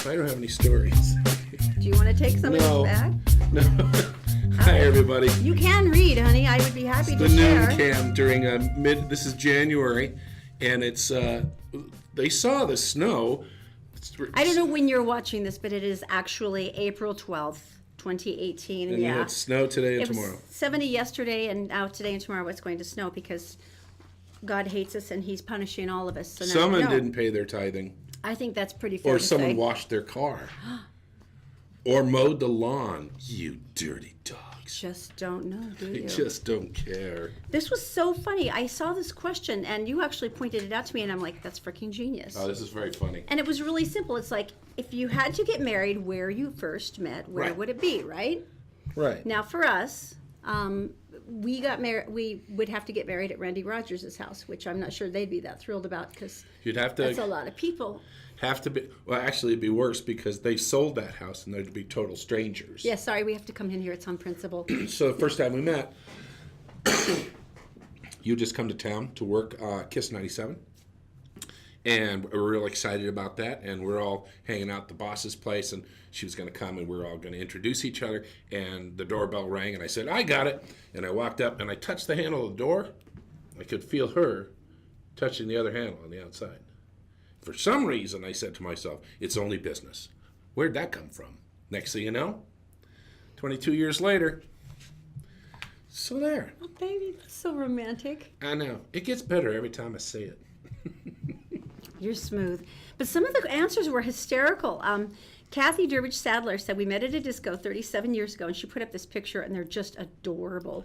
I don't have any stories. Do you want to take some of No. this back? No. Hi, everybody. You can read, honey. I would be happy It's to the share. noon cam during this is January, and it's they saw the snow. I don't know when you're watching this, but it is actually April 12th, 2018. And yeah. it's snow today and It was tomorrow. 70 yesterday, and now today and tomorrow it's going to snow because God hates us and he's punishing all of us. So now, Someone no, didn't pay their tithing, I think that's pretty fair or to someone say. washed their car, or mowed the lawn. You dirty dogs. Just don't know, do They you? just don't care. This was so funny. I saw this question, and you actually pointed it out to me, and I'm like, that's freaking genius. Oh, this is very funny. And it was really simple. It's like, if you had to get married where you first met, where Right. would it be, right? Right. Now, for us, we got married. We would have to get married at Randy Rogers' house, which I'm not sure they'd be that thrilled about because You'd have to that's a lot of people. be. Well, actually, it'd be worse because they sold that house and they'd be total strangers. Yeah, sorry, we have to come in here. It's on principle. So the first time we met, you just come to town to work Kiss 97. And we're real excited about that. And we're all hanging out at the boss's place. And she was going to come and we're all going to introduce each other. And the doorbell rang and I said, I got it. And I walked up and I touched the handle of the door. I could feel her touching the other handle on the outside. For some reason, I said to myself, it's only business. Where'd that come from? Next thing you know, 22 years later, so there. Oh, baby, that's so romantic. I know. It gets better every time I say it. You're smooth. But some of the answers were hysterical. Kathy Durbridge Sadler said, we met at a disco 37 years ago, and she put up this picture, and they're just adorable.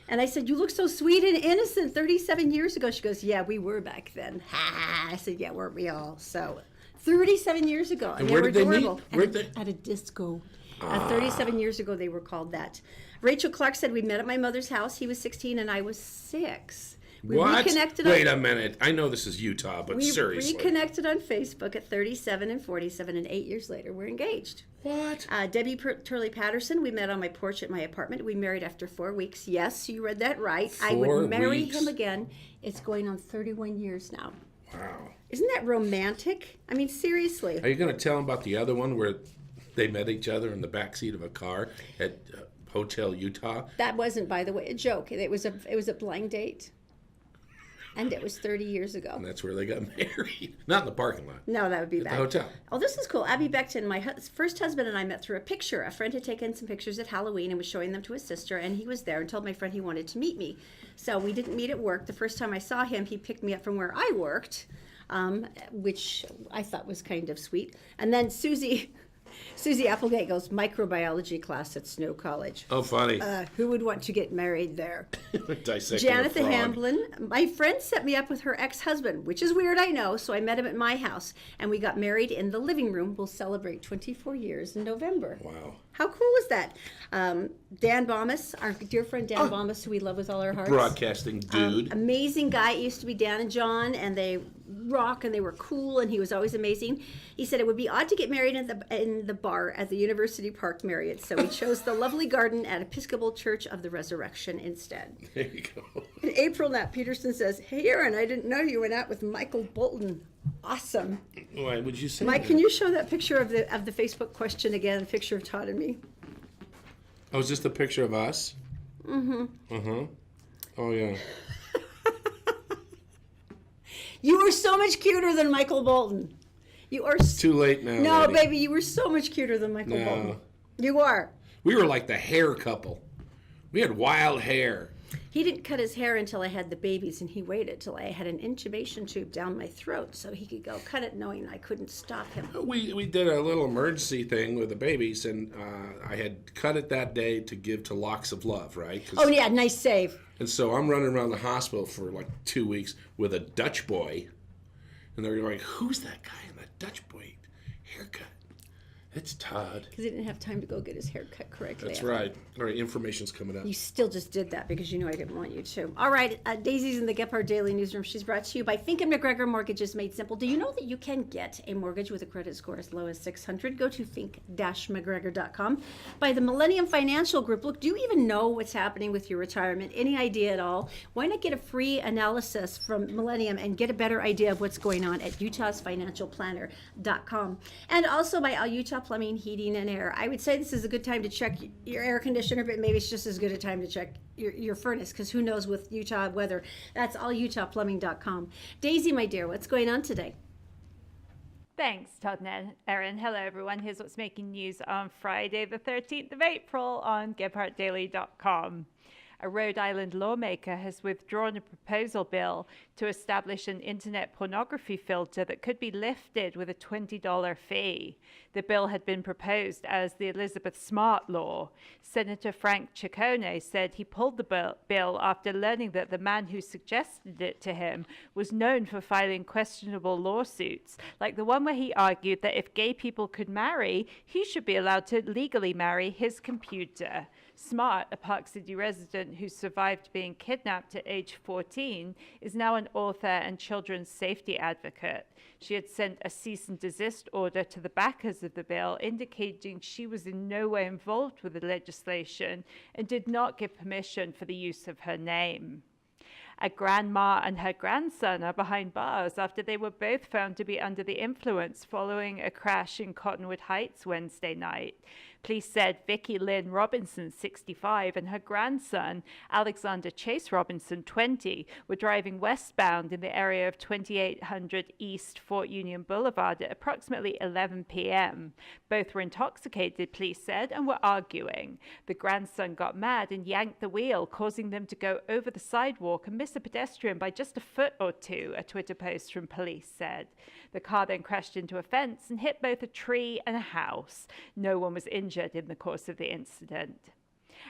And I said, you look so sweet and innocent 37 years ago. She goes, yeah, we were back then. Ha! I said, yeah, weren't we all? So 37 years ago. And they where were did they meet? adorable. Where'd they- At a disco. 37 years ago, they were called that. Rachel Clark said, we met at my mother's house. He was 16 and I was 6. We What? reconnected Wait a minute. I know this is Utah, but we seriously. reconnected on Facebook at 37 and 47, and 8 years later, we're engaged. What? Debbie Turley Patterson, we met on my porch at my apartment. We married after 4 weeks. Yes, you read that right. I 4 would marry weeks? him again. It's going on 31 years now. Wow. Isn't that romantic? I mean, seriously. Are you going to tell them about the other one where they met each other in the backseat of a car at Hotel Utah? That wasn't, by the way, a joke. It was a blind date. And it was 30 years ago. And that's where they got married. Not in the parking lot. No, that would be At the bad. hotel. Oh, this is cool. Abby Beckton, my first husband and I met through a picture. A friend had taken some pictures at Halloween and was showing them to his sister, and he was there and told my friend he wanted to meet me. So we didn't meet at work. The first time I saw him, he picked me up from where I worked, which I thought was kind of sweet. And then Susie Applegate goes, microbiology class at Snow College. Oh, funny. Who would want to get married there? Dissecting a Janetha frog. Hamblin, my friend set me up with her ex-husband, which is weird, I know, so I met him at my house, and we got married in the living room. We'll celebrate 24 years in November. Wow. How cool is that? Dan Bomas, our dear friend Dan Bomas, who we love with all our hearts. Broadcasting dude. Amazing guy. It used to be Dan and John, and they rock, and they were cool, and he was always amazing. He said it would be odd to get married in the bar at the University Park Marriott, so we chose the lovely garden at Episcopal Church of the Resurrection instead. There you go. In April, Nat Peterson says, hey, Erin, I didn't know you went out with Michael Bolton. Awesome. Why would you say Mike, that? can you show that picture of the Facebook question again, the picture of Todd and me? Oh, is this the picture of us? Mm-hmm. Uh-huh. Oh, yeah. You were so much cuter than Michael Bolton. You are Too late now. No, lady. baby, you were so much cuter than Michael No. Bolton. You are. We were like the hair couple. We had wild hair. He didn't cut his hair until I had the babies, and he waited till I had an intubation tube down my throat so he could go cut it knowing I couldn't stop him. We did a little emergency thing with the babies, and I had cut it that day to give to Locks of Love, right? Oh, yeah, nice save. And so I'm running around the hospital for like 2 weeks with a Dutch boy. And they're going, who's that guy in that Dutch boy haircut? It's Todd. Because he didn't have time to go get his hair cut correctly. That's right. All right, information's coming up. You still just did that because you knew I didn't want you to. All right, Daisy's in the Gephardt Daily Newsroom. She's brought to you by Fink and McGregor Mortgages Made Simple. Do you know that you can get a mortgage with a credit score as low as 600? Go to fink-mcgregor.com. By the Millennium Financial Group. Look, do you even know what's happening with your retirement? Any idea at all? Why not get a free analysis from Millennium and get a better idea of what's going on at utahsfinancialplanner.com. And also by All Utah Plumbing, Heating, and Air. I would say this is a good time to check your air conditioner, but maybe it's just as good a time to check your furnace, because who knows with Utah weather. That's allutahplumbing.com. Daisy, my dear, what's going on today? Thanks, Todd and Erin. Hello, everyone. Here's what's making news on Friday, the 13th of April on GephartDaily.com. A Rhode Island lawmaker has withdrawn a proposal bill to establish an internet pornography filter that could be lifted with a $20 fee. The bill had been proposed as the Elizabeth Smart Law. Senator Frank Ciccone said he pulled the bill after learning that the man who suggested it to him was known for filing questionable lawsuits, like the one where he argued that if gay people could marry, he should be allowed to legally marry his computer. Smart, a Park City resident who survived being kidnapped at age 14, is now an author and children's safety advocate. She had sent a cease and desist order to the backers of the bill, indicating she was in no way involved with the legislation and did not give permission for the use of her name. A grandma and her grandson are behind bars after they were both found to be under the influence following a crash in Cottonwood Heights Wednesday night. Police said Vicki Lynn Robinson, 65, and her grandson, Alexander Chase Robinson, 20, were driving westbound in the area of 2800 East Fort Union Boulevard at approximately 11 p.m. Both were intoxicated, police said, and were arguing. The grandson got mad and yanked the wheel, causing them to go over the sidewalk and miss a pedestrian by just a foot or two, a Twitter post from police said. The car then crashed into a fence and hit both a tree and a house. No one was injured in the course of the incident.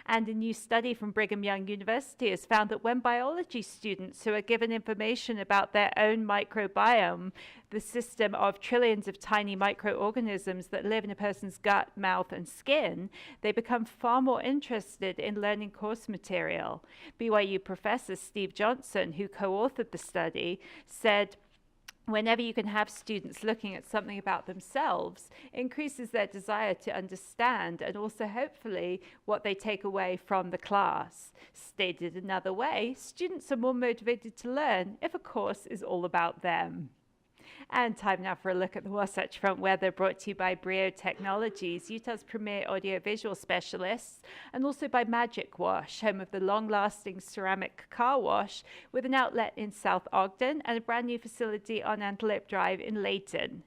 And a new study from Brigham Young University has found that when biology students who are given information about their own microbiome, the system of trillions of tiny microorganisms that live in a person's gut, mouth, and skin, they become far more interested in learning course material. BYU professor Steve Johnson, who co-authored the study, said, whenever you can have students looking at something about themselves, it increases their desire to understand and also hopefully what they take away from the class. Stated another way, students are more motivated to learn if a course is all about them. And time now for a look at the Wasatch Front weather, brought to you by Brio Technologies, Utah's premier audiovisual specialists, and also by Magic Wash, home of the long-lasting ceramic car wash, with an outlet in South Ogden and a brand new facility on Antelope Drive in Layton.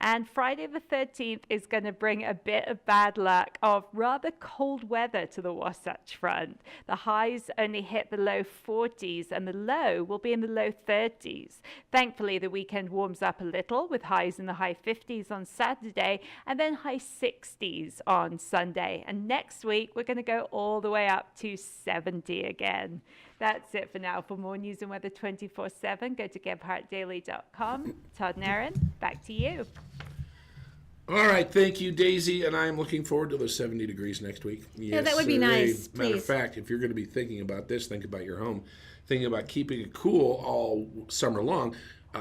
And Friday the 13th is going to bring a bit of bad luck of rather cold weather to the Wasatch Front. The highs only hit the low 40s and the low will be in the low 30s. Thankfully, the weekend warms up a little with highs in the high 50s on Saturday and then high 60s on Sunday. And next week, we're going to go all the way up to 70 again. That's it for now. For more news and weather 24/7, go to GephartDaily.com. Todd and Erin, back to you. All right, thank you, Daisy, and I'm looking forward to those 70 degrees next week. Yeah, that would be nice, Matter of please. fact, if you're going to be thinking about this, think about your home. Thinking about keeping it cool all summer long,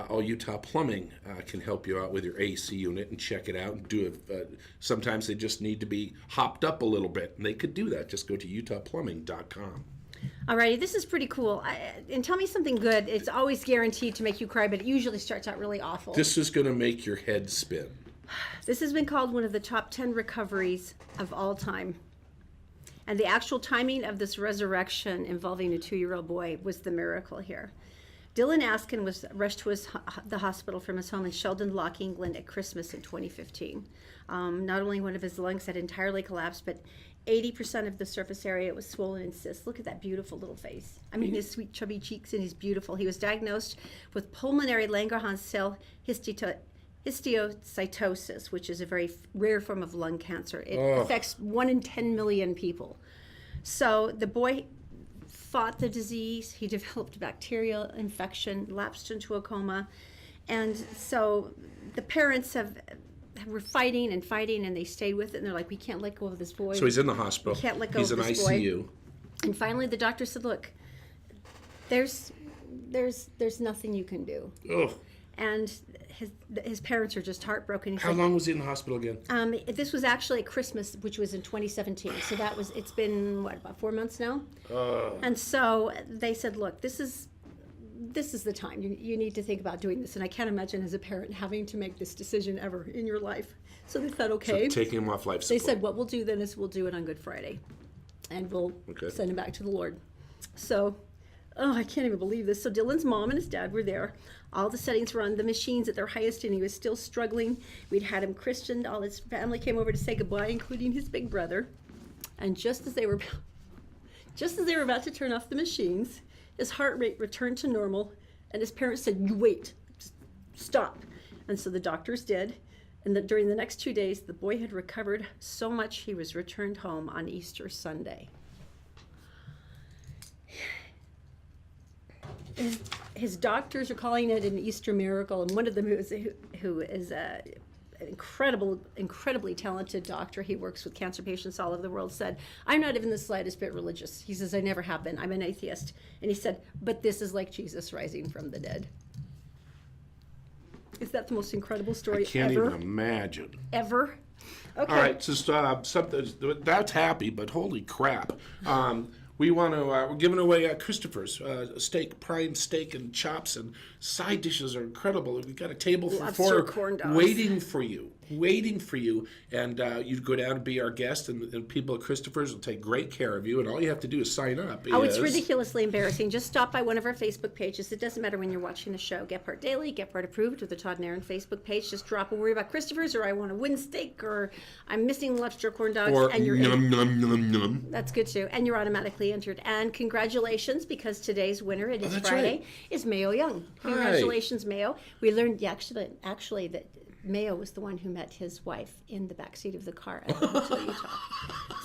All Utah Plumbing can help you out with your AC unit and check it out and do it. Sometimes they just need to be hopped up a little bit, and they could do that. Just go to utahplumbing.com. Alrighty, this is pretty cool. And tell me something good. It's always guaranteed to make you cry, but it usually starts out really awful. This is going to make your head spin. This has been called one of the top 10 recoveries of all time. And the actual timing of this resurrection involving a 2-year-old boy was the miracle here. Dylan Askin was rushed to the hospital from his home in Sheldon Lock, England at Christmas in 2015. Not only one of his lungs had entirely collapsed, but 80% of the surface area was swollen and cysts. Look at that beautiful little face. I mean, his sweet chubby cheeks, and he's beautiful. He was diagnosed with pulmonary Langerhans cell histiocytosis, which is a very rare form of lung cancer. It affects 1 in 10 million people. So the boy fought the disease. He developed bacterial infection, lapsed into a coma. And so the parents have were fighting and fighting, and they stayed with it, and they're like, we can't let go of this boy. So he's in the hospital. We can't let go He's of in this boy. ICU. And finally the doctor said, look, there's nothing you can do. Oh, And his parents are just heartbroken. He how said, long was he in the hospital again? this was actually at Christmas, which was in 2017. So it's been, what, about 4 months now? And so they said, look, this is the time. You need to think about doing this. And I can't imagine as a parent having to make this decision ever in your life. So they thought, okay. So taking him off life They support. said, what we'll do then is we'll do it on Good Friday. And we'll Okay. send him back to the Lord. So, I can't even believe this. So Dylan's mom and his dad were there. All the settings were on the machines at their highest, and he was still struggling. We'd had him christened. All his family came over to say goodbye, including his big brother. And just as they were about to turn off the machines, his heart rate returned to normal, and his parents said, "You wait, just stop." And so the doctors did. And during the next 2 days, the boy had recovered so much he was returned home on Easter Sunday. His doctors are calling it an Easter miracle, and one of them who is an incredibly talented doctor, he works with cancer patients all over the world, said, "I'm not even the slightest bit religious." He says, "I never have been. I'm an atheist." And he said, "But this is like Jesus rising from the dead." Is that the most incredible story I can't ever? even imagine. Ever? Okay. All right, so something that's happy, but holy crap. We want to, we're giving away Christopher's steak, prime steak and chops, and side dishes are incredible. We've got a table for Lobster 4 corn dogs. waiting for you. And you go down and be our guest, and people at Christopher's will take great care of you, and all you have to do is sign up. Oh, it's ridiculously embarrassing. Just stop by one of our Facebook pages. It doesn't matter when you're watching the show. Get Part Daily, Get Part Approved, or the Todd and Erin Facebook page. Just drop a worry about Christopher's, or I want a wooden steak, or I'm missing lobster corn dogs. Or and you're num, num, num, num. That's good too. And you're automatically entered. And congratulations, because today's winner, it is that's Friday, right. is Mayo Young. Congratulations, Mayo. We learned actually that Mayo was the one who met his wife in the backseat of the car at Hotel Utah.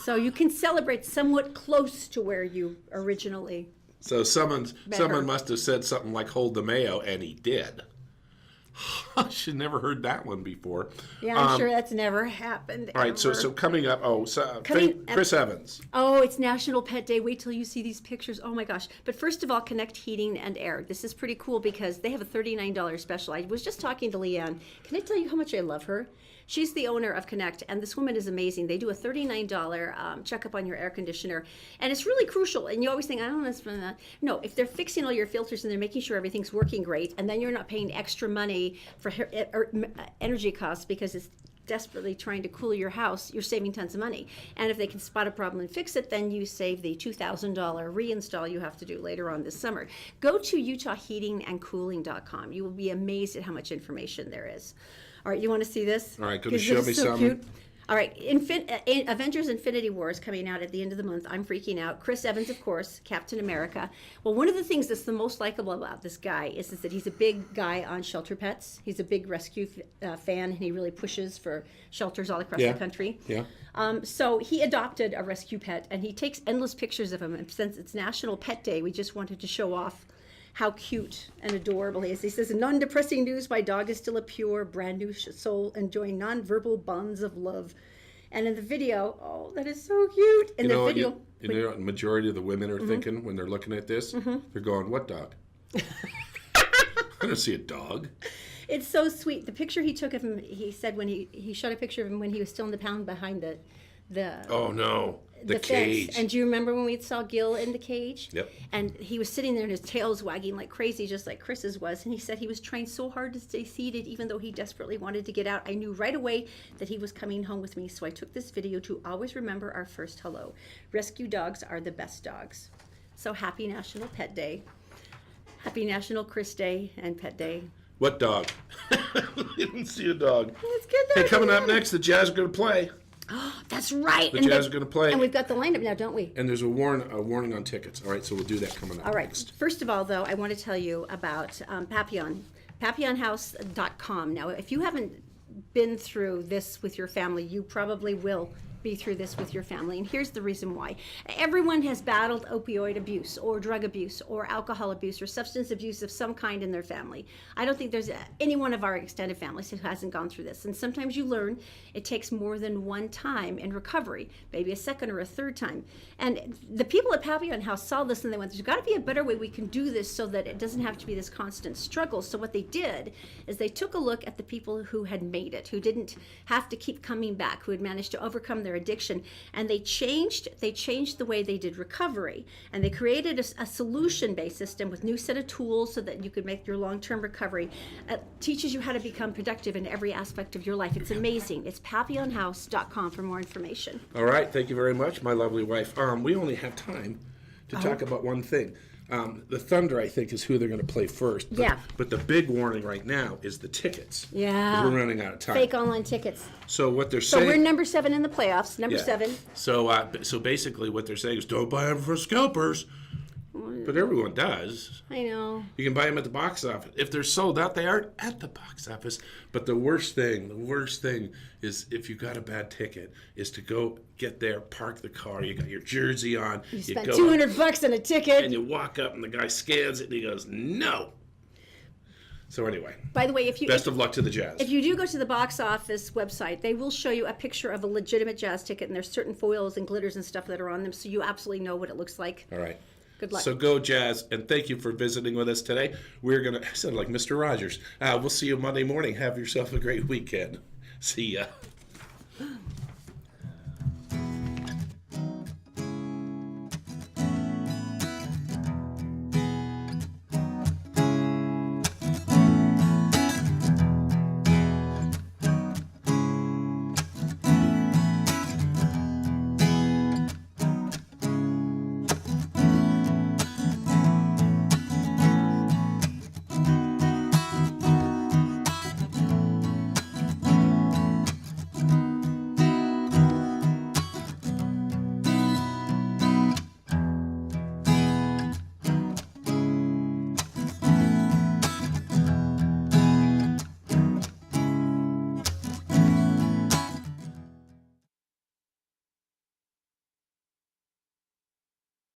So you can celebrate somewhat close to where you originally. So someone Better. must have said something like "hold the mayo," and he did. I should never heard that one before. Yeah, I'm sure that's never happened. All right, so ever. coming up, Coming Chris Evans. Oh, it's National Pet Day. Wait till you see these pictures. Oh my gosh. But first of all, Connect Heating and Air. This is pretty cool because they have a $39 special. I was just talking to Leanne. Can I tell you how much I love her? She's the owner of Connect, and this woman is amazing. They do a $39 checkup on your air conditioner, and it's really crucial. And you always think, I don't know spend that. No, if they're fixing all your filters and they're making sure everything's working great, and then you're not paying extra money for energy costs because it's desperately trying to cool your house, you're saving tons of money. And if they can spot a problem and fix it, then you save the $2,000 reinstall you have to do later on this summer. Go to utahheatingandcooling.com. You will be amazed at how much information there is. All right, you want to see this? All right, going to 'Cause show this me is so some. cute. All right, Avengers Infinity War is coming out at the end of the month. I'm freaking out. Chris Evans, of course, Captain America. Well, one of the things that's the most likable about this guy is that he's a big guy on shelter pets. He's a big rescue fan, and he really pushes for shelters all across the country. Yeah. So he adopted a rescue pet, and he takes endless pictures of him. And since it's National Pet Day, we just wanted to show off how cute and adorable he is. He says, non-depressing news, my dog is still a pure, brand new soul, enjoying non-verbal bonds of love. And in the video, oh, that is so cute. In the video. You know what the majority of the women are thinking when they're looking at this? They're going, what dog? I don't see a dog. It's so sweet. The picture he took of him, he said when he shot a picture of him when he was still in the pound behind the Oh, no. The fence. cage. And do you remember when we saw Gil in the cage? Yep. And he was sitting there and his tail was wagging like crazy, just like Chris's was. And he said he was trying so hard to stay seated, even though he desperately wanted to get out. I knew right away that he was coming home with me. So I took this video to always remember our first hello. Rescue dogs are the best dogs. So happy National Pet Day. Happy National Chris Day and Pet Day. What dog? You didn't see a dog. It's good though. Hey, coming up next, the Jazz are going to play. That's right. The Jazz are going to play. And we've got the lineup now, don't we? And there's a warning on tickets. All right, so we'll do that coming up All right. next. First of all, though, I want to tell you about Papillon, papillonhouse.com. Now, if you haven't been through this with your family, you probably will be through this with your family. And here's the reason why. Everyone has battled opioid abuse or drug abuse or alcohol abuse or substance abuse of some kind in their family. I don't think there's any one of our extended families who hasn't gone through this. And sometimes you learn it takes more than one time in recovery, maybe a second or a third time. And the people at Papillon House saw this and they went, there's got to be a better way we can do this so that it doesn't have to be this constant struggle. So what they did is they took a look at the people who had made it, who didn't have to keep coming back, who had managed to overcome their addiction, and they changed the way they did recovery, and they created a solution-based system with new set of tools so that you could make your long-term recovery. Teaches you how to become productive in every aspect of your life. It's amazing. It's papillonhouse.com for more information. All right, thank you very much, my lovely wife. We only have time to talk about one thing. The Thunder, I think, is who they're going to play first. But, Yeah. But the big warning right now is the tickets. Yeah. 'Cause we're running out of time. Fake online tickets. So what they're So saying. we're number 7 in the playoffs. Number Yeah. 7. So basically, what they're saying is don't buy them for scalpers. But everyone does. I know. You can buy them at the box office. If they're sold out, they aren't at the box office. But the worst thing is if you got a bad ticket, is to go get there, park the car, you got your jersey on, You you spent go $200 on a ticket. and you walk up and the guy scans it and he goes, no. So anyway, By the way, if you best of luck to the Jazz. If you do go to the box office website, they will show you a picture of a legitimate Jazz ticket, and there's certain foils and glitters and stuff that are on them, so you absolutely know what it looks like. All right. Good luck. So go Jazz, and thank you for visiting with us today. We're going to sound like Mr. Rogers. We'll see you Monday morning. Have yourself a great weekend. See ya.